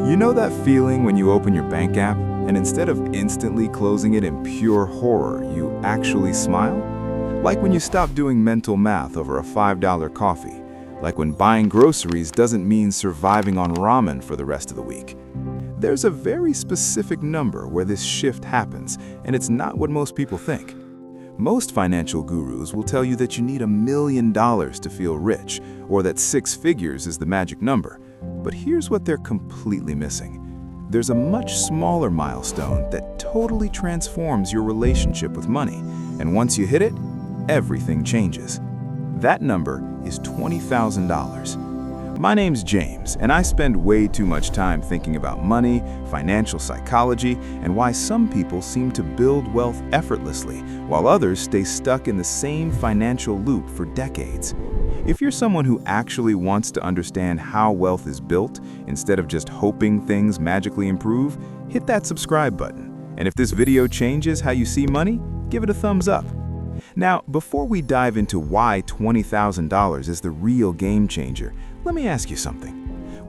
You know that feeling when you open your bank app and instead of instantly closing it in pure horror, you actually smile? Like when you stop doing mental math over a $5 coffee. Like when buying groceries doesn't mean surviving on ramen for the rest of the week. There's a very specific number where this shift happens, and it's not what most people think. Most financial gurus will tell you that you need $1 million to feel rich, or that 6 figures is the magic number. But here's what they're completely missing. There's a much smaller milestone that totally transforms your relationship with money, and once you hit it, everything changes. That number is $20,000. My name's James, and I spend way too much time thinking about money, financial psychology, and why some people seem to build wealth effortlessly, while others stay stuck in the same financial loop for decades. If you're someone who actually wants to understand how wealth is built, instead of just hoping things magically improve, hit that subscribe button. And if this video changes how you see money, give it a thumbs up. Now, before we dive into why $20,000 is the real game changer, let me ask you something.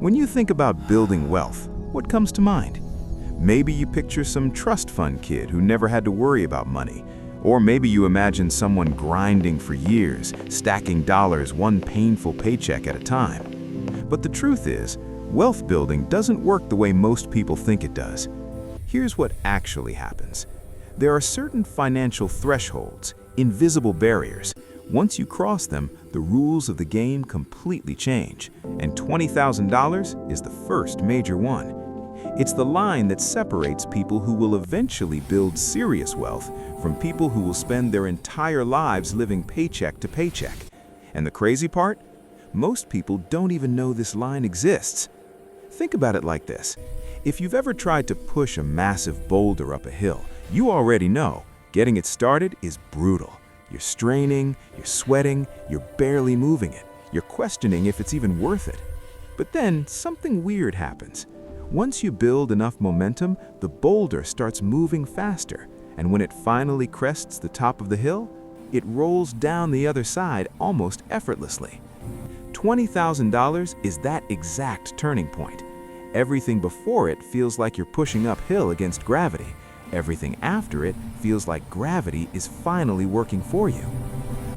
When you think about building wealth, what comes to mind? Maybe you picture some trust fund kid who never had to worry about money. Or maybe you imagine someone grinding for years, stacking dollars one painful paycheck at a time. But the truth is, wealth building doesn't work the way most people think it does. Here's what actually happens. There are certain financial thresholds, invisible barriers. Once you cross them, the rules of the game completely change, and $20,000 is the first major one. It's the line that separates people who will eventually build serious wealth from people who will spend their entire lives living paycheck to paycheck. And the crazy part? Most people don't even know this line exists. Think about it like this. If you've ever tried to push a massive boulder up a hill, you already know getting it started is brutal. You're straining, you're sweating, you're barely moving it. You're questioning if it's even worth it. But then something weird happens. Once you build enough momentum, the boulder starts moving faster, and when it finally crests the top of the hill, it rolls down the other side almost effortlessly. $20,000 is that exact turning point. Everything before it feels like you're pushing uphill against gravity. Everything after it feels like gravity is finally working for you.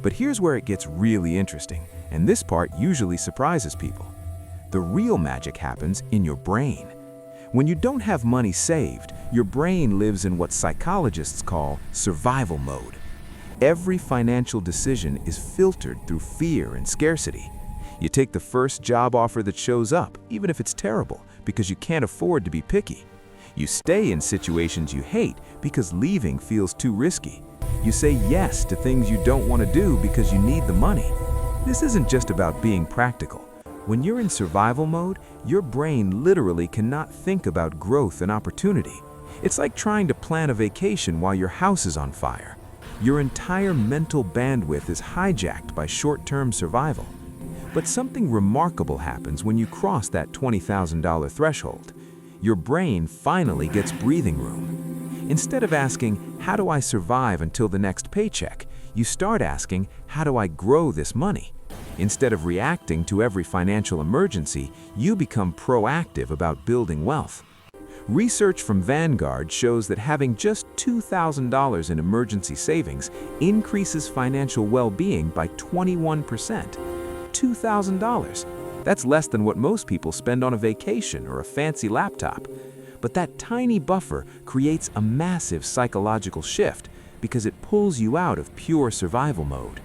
But here's where it gets really interesting, and this part usually surprises people. The real magic happens in your brain. When you don't have money saved, your brain lives in what psychologists call survival mode. Every financial decision is filtered through fear and scarcity. You take the first job offer that shows up, even if it's terrible, because you can't afford to be picky. You stay in situations you hate because leaving feels too risky. You say yes to things you don't want to do because you need the money. This isn't just about being practical. When you're in survival mode, your brain literally cannot think about growth and opportunity. It's like trying to plan a vacation while your house is on fire. Your entire mental bandwidth is hijacked by short-term survival. But something remarkable happens when you cross that $20,000 threshold. Your brain finally gets breathing room. Instead of asking, how do I survive until the next paycheck, you start asking, how do I grow this money? Instead of reacting to every financial emergency, you become proactive about building wealth. Research from Vanguard shows that having just $2,000 in emergency savings increases financial well-being by 21%. $2,000. That's less than what most people spend on a vacation or a fancy laptop. But that tiny buffer creates a massive psychological shift because it pulls you out of pure survival mode.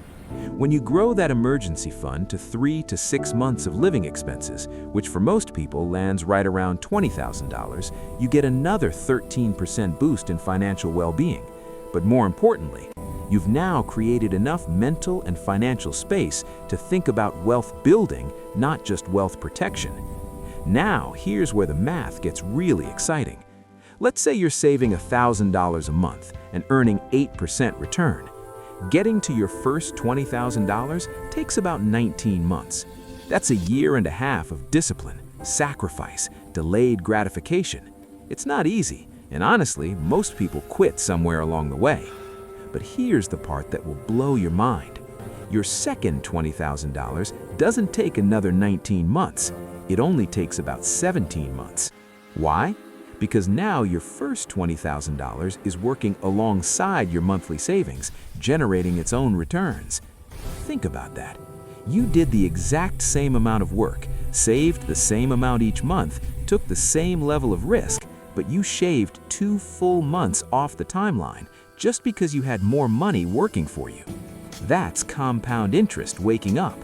When you grow that emergency fund to 3 to 6 months of living expenses, which for most people lands right around $20,000, you get another 13% boost in financial well-being. But more importantly, you've now created enough mental and financial space to think about wealth building, not just wealth protection. Now, here's where the math gets really exciting. Let's say you're saving $1,000 a month and earning 8% return. Getting to your first $20,000 takes about 19 months. That's a year and a half of discipline, sacrifice, delayed gratification. It's not easy, and honestly, most people quit somewhere along the way. But here's the part that will blow your mind. Your second $20,000 doesn't take another 19 months. It only takes about 17 months. Why? Because now your first $20,000 is working alongside your monthly savings, generating its own returns. Think about that. You did the exact same amount of work, saved the same amount each month, took the same level of risk, but you shaved 2 full months off the timeline just because you had more money working for you. That's compound interest waking up.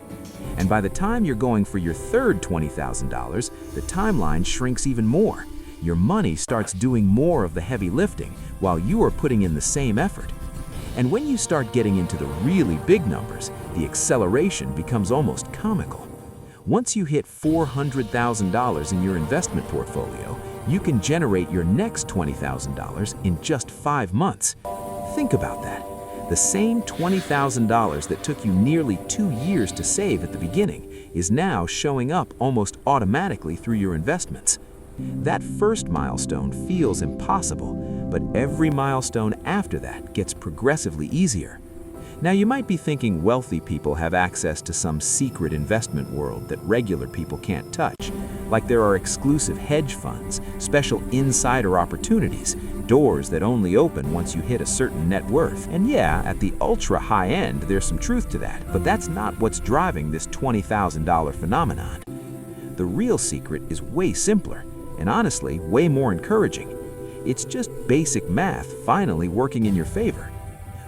And by the time you're going for your third $20,000, the timeline shrinks even more. Your money starts doing more of the heavy lifting while you are putting in the same effort. And when you start getting into the really big numbers, the acceleration becomes almost comical. Once you hit $400,000 in your investment portfolio, you can generate your next $20,000 in just 5 months. Think about that. The same $20,000 that took you nearly 2 years to save at the beginning is now showing up almost automatically through your investments. That first milestone feels impossible, but every milestone after that gets progressively easier. Now you might be thinking wealthy people have access to some secret investment world that regular people can't touch, like there are exclusive hedge funds, special insider opportunities, doors that only open once you hit a certain net worth. And yeah, at the ultra high end, there's some truth to that, but that's not what's driving this $20,000 phenomenon. The real secret is way simpler, and honestly, way more encouraging. It's just basic math finally working in your favor.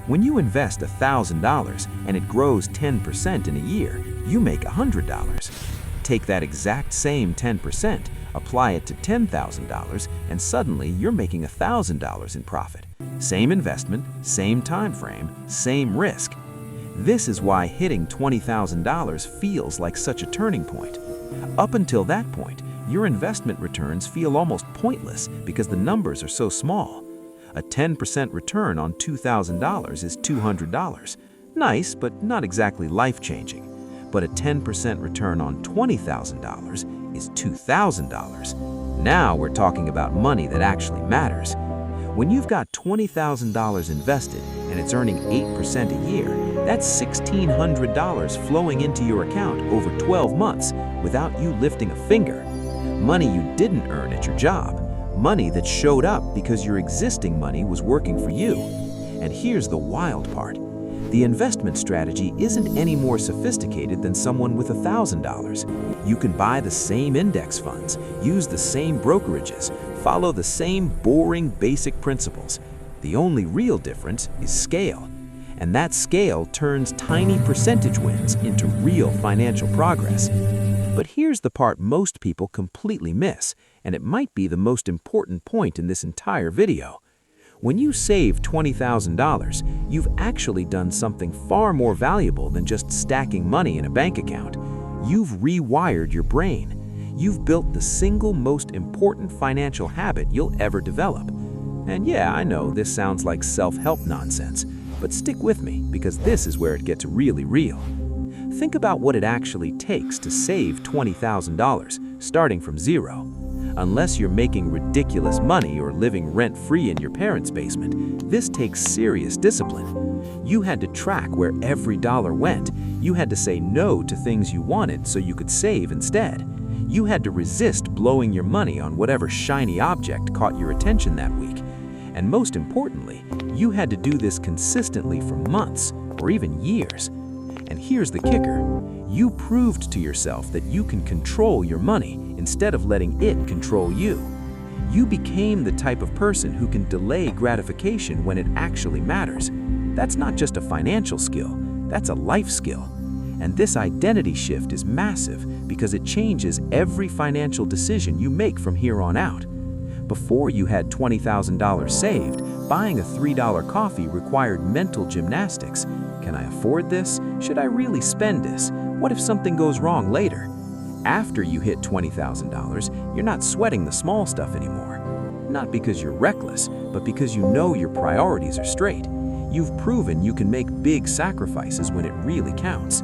When you invest $1,000 and it grows 10% in a year, you make $100. Take that exact same 10%, apply it to $10,000, and suddenly you're making $1,000 in profit. Same investment, same time frame, same risk. This is why hitting $20,000 feels like such a turning point. Up until that point, your investment returns feel almost pointless because the numbers are so small. A 10% return on $2,000 is $200. Nice, but not exactly life-changing. But a 10% return on $20,000 is $2,000. Now we're talking about money that actually matters. When you've got $20,000 invested and it's earning 8% a year, that's $1,600 flowing into your account over 12 months without you lifting a finger. Money you didn't earn at your job. Money that showed up because your existing money was working for you. And here's the wild part. The investment strategy isn't any more sophisticated than someone with $1,000. You can buy the same index funds, use the same brokerages, follow the same boring basic principles. The only real difference is scale. And that scale turns tiny percentage wins into real financial progress. But here's the part most people completely miss, and it might be the most important point in this entire video. When you save $20,000, you've actually done something far more valuable than just stacking money in a bank account. You've rewired your brain. You've built the single most important financial habit you'll ever develop. And yeah, I know this sounds like self-help nonsense, but stick with me because this is where it gets really real. Think about what it actually takes to save $20,000, starting from zero. Unless you're making ridiculous money or living rent-free in your parents' basement, this takes serious discipline. You had to track where every dollar went. You had to say no to things you wanted so you could save instead. You had to resist blowing your money on whatever shiny object caught your attention that week. And most importantly, you had to do this consistently for months or even years. And here's the kicker. You proved to yourself that you can control your money instead of letting it control you. You became the type of person who can delay gratification when it actually matters. That's not just a financial skill, that's a life skill. And this identity shift is massive because it changes every financial decision you make from here on out. Before you had $20,000 saved, buying a $3 coffee required mental gymnastics. Can I afford this? Should I really spend this? What if something goes wrong later? After you hit $20,000, you're not sweating the small stuff anymore. Not because you're reckless, but because you know your priorities are straight. You've proven you can make big sacrifices when it really counts.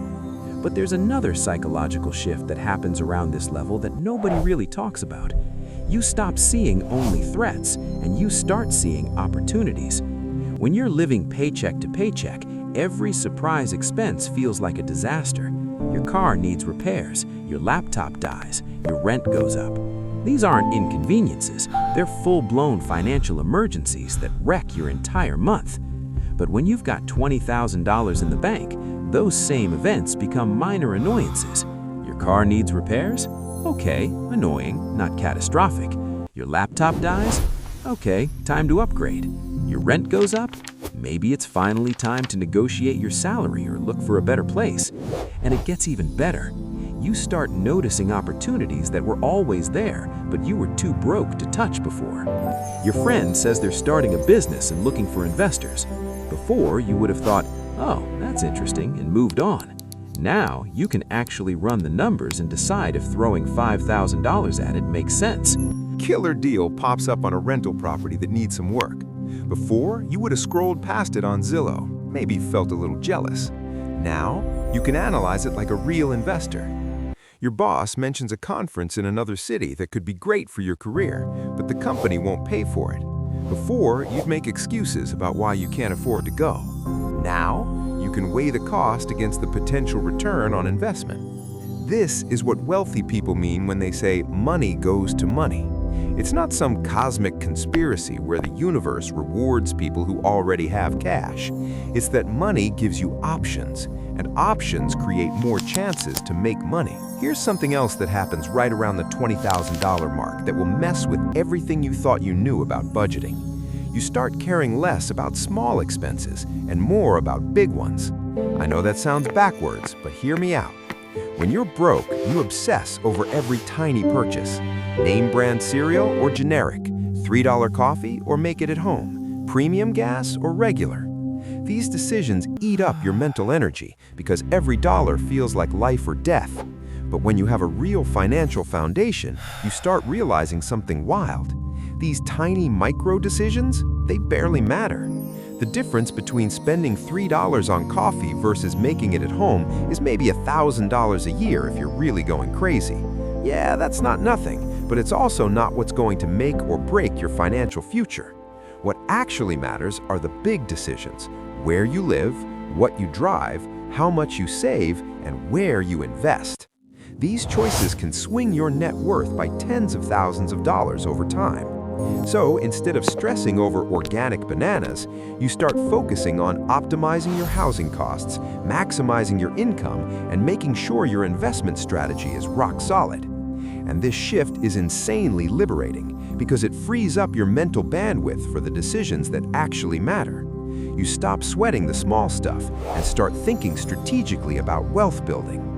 But there's another psychological shift that happens around this level that nobody really talks about. You stop seeing only threats, and you start seeing opportunities. When you're living paycheck to paycheck, every surprise expense feels like a disaster. Your car needs repairs, your laptop dies, your rent goes up. These aren't inconveniences, they're full-blown financial emergencies that wreck your entire month. But when you've got $20,000 in the bank, those same events become minor annoyances. Your car needs repairs? Okay, annoying, not catastrophic. Your laptop dies? Okay, time to upgrade. Your rent goes up? Maybe it's finally time to negotiate your salary or look for a better place. And it gets even better. You start noticing opportunities that were always there, but you were too broke to touch before. Your friend says they're starting a business and looking for investors. Before, you would have thought, oh, that's interesting, and moved on. Now, you can actually run the numbers and decide if throwing $5,000 at it makes sense. Killer deal pops up on a rental property that needs some work. Before, you would have scrolled past it on Zillow, maybe felt a little jealous. Now, you can analyze it like a real investor. Your boss mentions a conference in another city that could be great for your career, but the company won't pay for it. Before, you'd make excuses about why you can't afford to go. Now, you can weigh the cost against the potential return on investment. This is what wealthy people mean when they say money goes to money. It's not some cosmic conspiracy where the universe rewards people who already have cash. It's that money gives you options, and options create more chances to make money. Here's something else that happens right around the $20,000 mark that will mess with everything you thought you knew about budgeting. You start caring less about small expenses and more about big ones. I know that sounds backwards, but hear me out. When you're broke, you obsess over every tiny purchase. Name brand cereal or generic, $3 coffee or make it at home, premium gas or regular. These decisions eat up your mental energy because every dollar feels like life or death. But when you have a real financial foundation, you start realizing something wild. These tiny micro decisions, they barely matter. The difference between spending $3 on coffee versus making it at home is maybe $1,000 a year if you're really going crazy. Yeah, that's not nothing, but it's also not what's going to make or break your financial future. What actually matters are the big decisions: where you live, what you drive, how much you save, and where you invest. These choices can swing your net worth by tens of thousands of dollars over time. So instead of stressing over organic bananas, you start focusing on optimizing your housing costs, maximizing your income, and making sure your investment strategy is rock solid. And this shift is insanely liberating because it frees up your mental bandwidth for the decisions that actually matter. You stop sweating the small stuff and start thinking strategically about wealth building.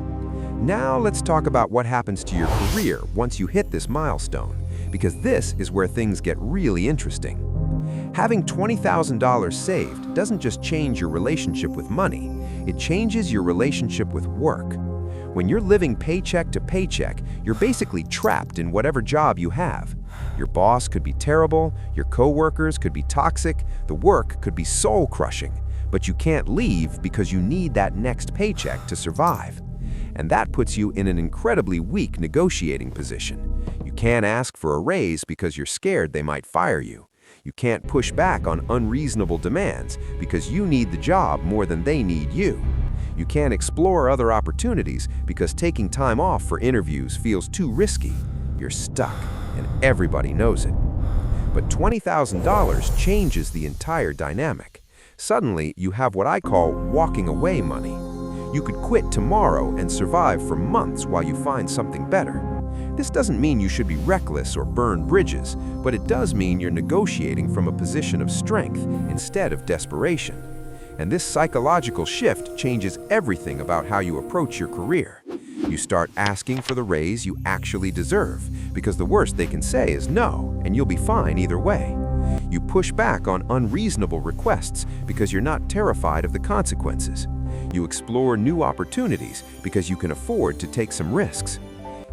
Now let's talk about what happens to your career once you hit this milestone, because this is where things get really interesting. Having $20,000 saved doesn't just change your relationship with money, it changes your relationship with work. When you're living paycheck to paycheck, you're basically trapped in whatever job you have. Your boss could be terrible, your coworkers could be toxic, the work could be soul-crushing, but you can't leave because you need that next paycheck to survive. And that puts you in an incredibly weak negotiating position. You can't ask for a raise because you're scared they might fire you. You can't push back on unreasonable demands because you need the job more than they need you. You can't explore other opportunities because taking time off for interviews feels too risky. You're stuck, and everybody knows it. But $20,000 changes the entire dynamic. Suddenly, you have what I call walking away money. You could quit tomorrow and survive for months while you find something better. This doesn't mean you should be reckless or burn bridges, but it does mean you're negotiating from a position of strength instead of desperation. And this psychological shift changes everything about how you approach your career. You start asking for the raise you actually deserve, because the worst they can say is no, and you'll be fine either way. You push back on unreasonable requests because you're not terrified of the consequences. You explore new opportunities because you can afford to take some risks.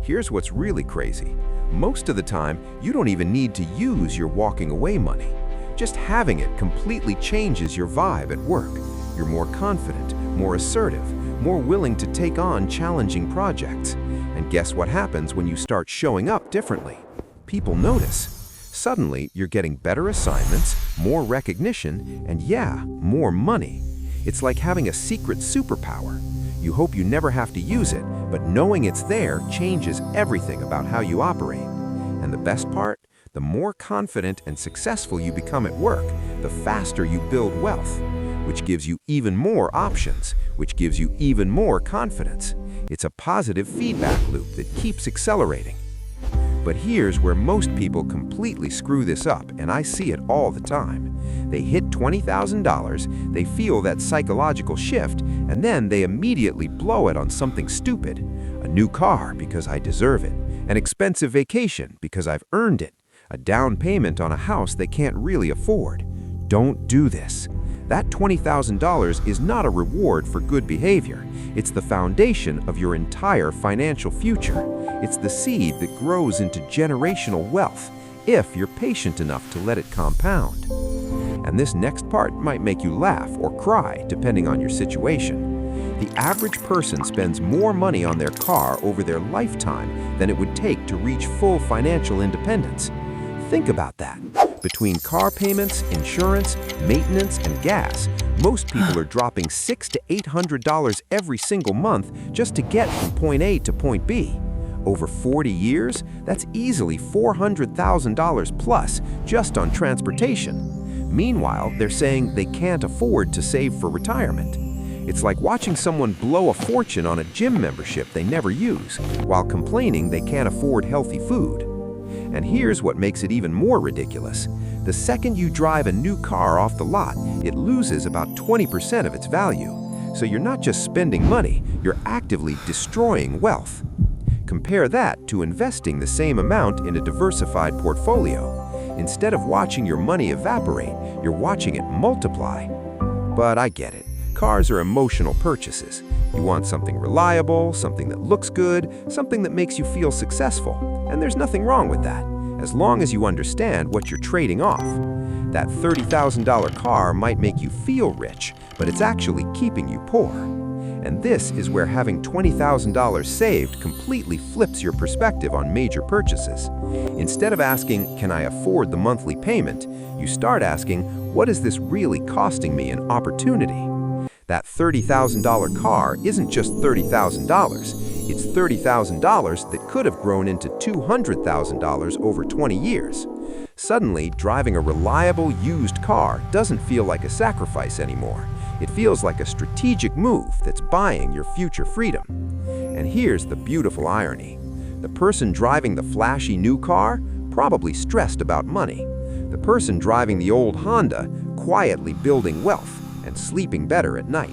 Here's what's really crazy. Most of the time, you don't even need to use your walking away money. Just having it completely changes your vibe at work. You're more confident, more assertive, more willing to take on challenging projects. And guess what happens when you start showing up differently? People notice. Suddenly, you're getting better assignments, more recognition, and yeah, more money. It's like having a secret superpower. You hope you never have to use it, but knowing it's there changes everything about how you operate. And the best part? The more confident and successful you become at work, the faster you build wealth, which gives you even more options, which gives you even more confidence. It's a positive feedback loop that keeps accelerating. But here's where most people completely screw this up, and I see it all the time. They hit $20,000, they feel that psychological shift, and then they immediately blow it on something stupid. A new car because I deserve it, an expensive vacation because I've earned it, a down payment on a house they can't really afford. Don't do this. That $20,000 is not a reward for good behavior. It's the foundation of your entire financial future. It's the seed that grows into generational wealth if you're patient enough to let it compound. And this next part might make you laugh or cry, depending on your situation. The average person spends more money on their car over their lifetime than it would take to reach full financial independence. Think about that. Between car payments, insurance, maintenance, and gas, most people are dropping $600 to $800 every single month just to get from point A to point B. Over 40 years, that's easily $400,000 plus just on transportation. Meanwhile, they're saying they can't afford to save for retirement. It's like watching someone blow a fortune on a gym membership they never use, while complaining they can't afford healthy food. And here's what makes it even more ridiculous. The second you drive a new car off the lot, it loses about 20% of its value. So you're not just spending money, you're actively destroying wealth. Compare that to investing the same amount in a diversified portfolio. Instead of watching your money evaporate, you're watching it multiply. But I get it. Cars are emotional purchases. You want something reliable, something that looks good, something that makes you feel successful. And there's nothing wrong with that, as long as you understand what you're trading off. That $30,000 car might make you feel rich, but it's actually keeping you poor. And this is where having $20,000 saved completely flips your perspective on major purchases. Instead of asking, can I afford the monthly payment, you start asking, what is this really costing me in opportunity? That $30,000 car isn't just $30,000. It's $30,000 that could have grown into $200,000 over 20 years. Suddenly, driving a reliable used car doesn't feel like a sacrifice anymore. It feels like a strategic move that's buying your future freedom. And here's the beautiful irony. The person driving the flashy new car probably stressed about money. The person driving the old Honda quietly building wealth and sleeping better at night.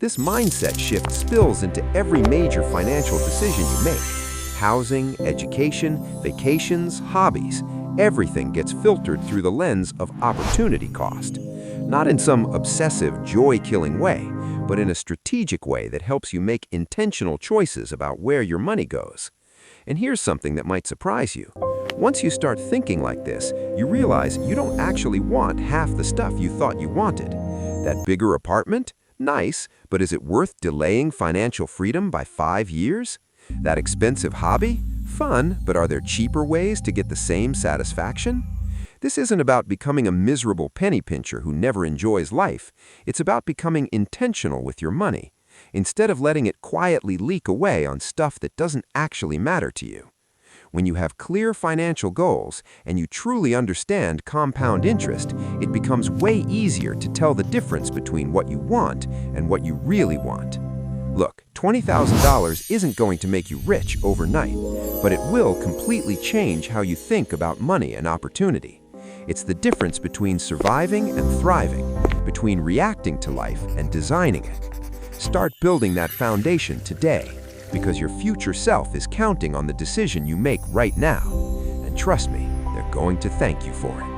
This mindset shift spills into every major financial decision you make. Housing, education, vacations, hobbies, everything gets filtered through the lens of opportunity cost. Not in some obsessive, joy-killing way, but in a strategic way that helps you make intentional choices about where your money goes. And here's something that might surprise you. Once you start thinking like this, you realize you don't actually want half the stuff you thought you wanted. That bigger apartment? Nice, but is it worth delaying financial freedom by 5 years? That expensive hobby? Fun, but are there cheaper ways to get the same satisfaction? This isn't about becoming a miserable penny pincher who never enjoys life. It's about becoming intentional with your money, instead of letting it quietly leak away on stuff that doesn't actually matter to you. When you have clear financial goals and you truly understand compound interest, it becomes way easier to tell the difference between what you want and what you really want. Look, $20,000 isn't going to make you rich overnight, but it will completely change how you think about money and opportunity. It's the difference between surviving and thriving, between reacting to life and designing it. Start building that foundation today, because your future self is counting on the decision you make right now. And trust me, they're going to thank you for it.